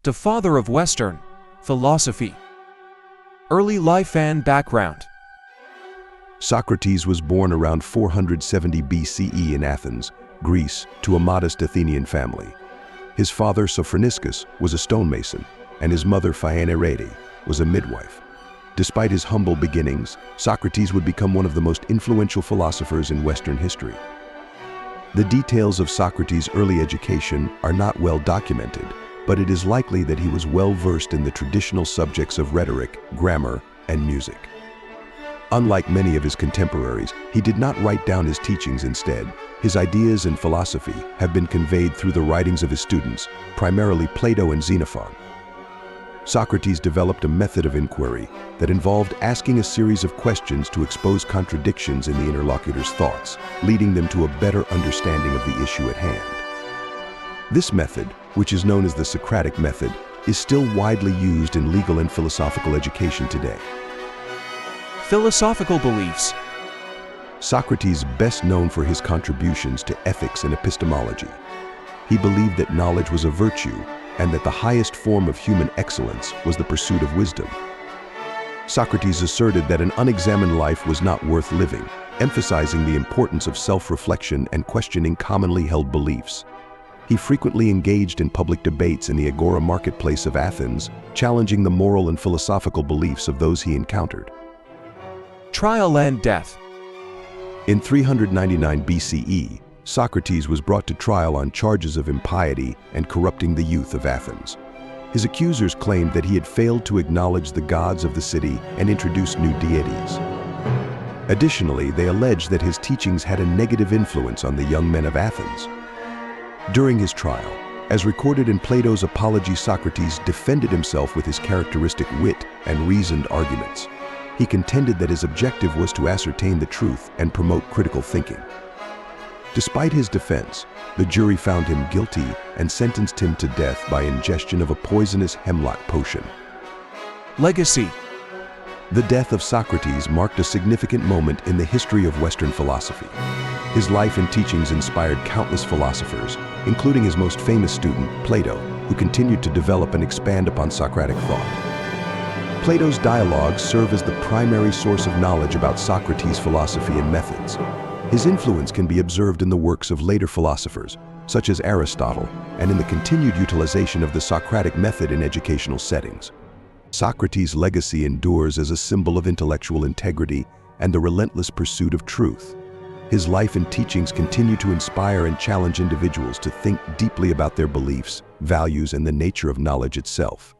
The father of Western philosophy. Early life and background. Socrates was born around 470 BCE in Athens, Greece, to a modest Athenian family. His father, Socrates, was a stonemason, and his mother, Phaenerade, was a midwife. Despite his humble beginnings, Socrates would become one of the most influential philosophers in Western history. The details of Socrates' early education are not well documented, but it is likely that he was well versed in the traditional subjects of rhetoric, grammar, and music. Unlike many of his contemporaries, he did not write down his teachings instead. His ideas and philosophy have been conveyed through the writings of his students, primarily Plato and Xenophon. Socrates developed a method of inquiry that involved asking a series of questions to expose contradictions in the interlocutor's thoughts, leading them to a better understanding of the issue at hand. This method, which is known as the Socratic Method, is still widely used in legal and philosophical education today. Philosophical beliefs. Socrates, best known for his contributions to ethics and epistemology. He believed that knowledge was a virtue and that the highest form of human excellence was the pursuit of wisdom. Socrates asserted that an unexamined life was not worth living, emphasizing the importance of self-reflection and questioning commonly held beliefs. He frequently engaged in public debates in the Agora marketplace of Athens, challenging the moral and philosophical beliefs of those he encountered. Trial and death. In 399 BCE, Socrates was brought to trial on charges of impiety and corrupting the youth of Athens. His accusers claimed that he had failed to acknowledge the gods of the city and introduce new deities. Additionally, they alleged that his teachings had a negative influence on the young men of Athens. During his trial, as recorded in Plato's Apology, Socrates defended himself with his characteristic wit and reasoned arguments. He contended that his objective was to ascertain the truth and promote critical thinking. Despite his defense, the jury found him guilty and sentenced him to death by ingestion of a poisonous hemlock potion. Legacy. The death of Socrates marked a significant moment in the history of Western philosophy. His life and teachings inspired countless philosophers, including his most famous student, Plato, who continued to develop and expand upon Socratic thought. Plato's dialogues serve as the primary source of knowledge about Socrates' philosophy and methods. His influence can be observed in the works of later philosophers, such as Aristotle, and in the continued utilization of the Socratic method in educational settings. Socrates' legacy endures as a symbol of intellectual integrity and the relentless pursuit of truth. His life and teachings continue to inspire and challenge individuals to think deeply about their beliefs, values, and the nature of knowledge itself.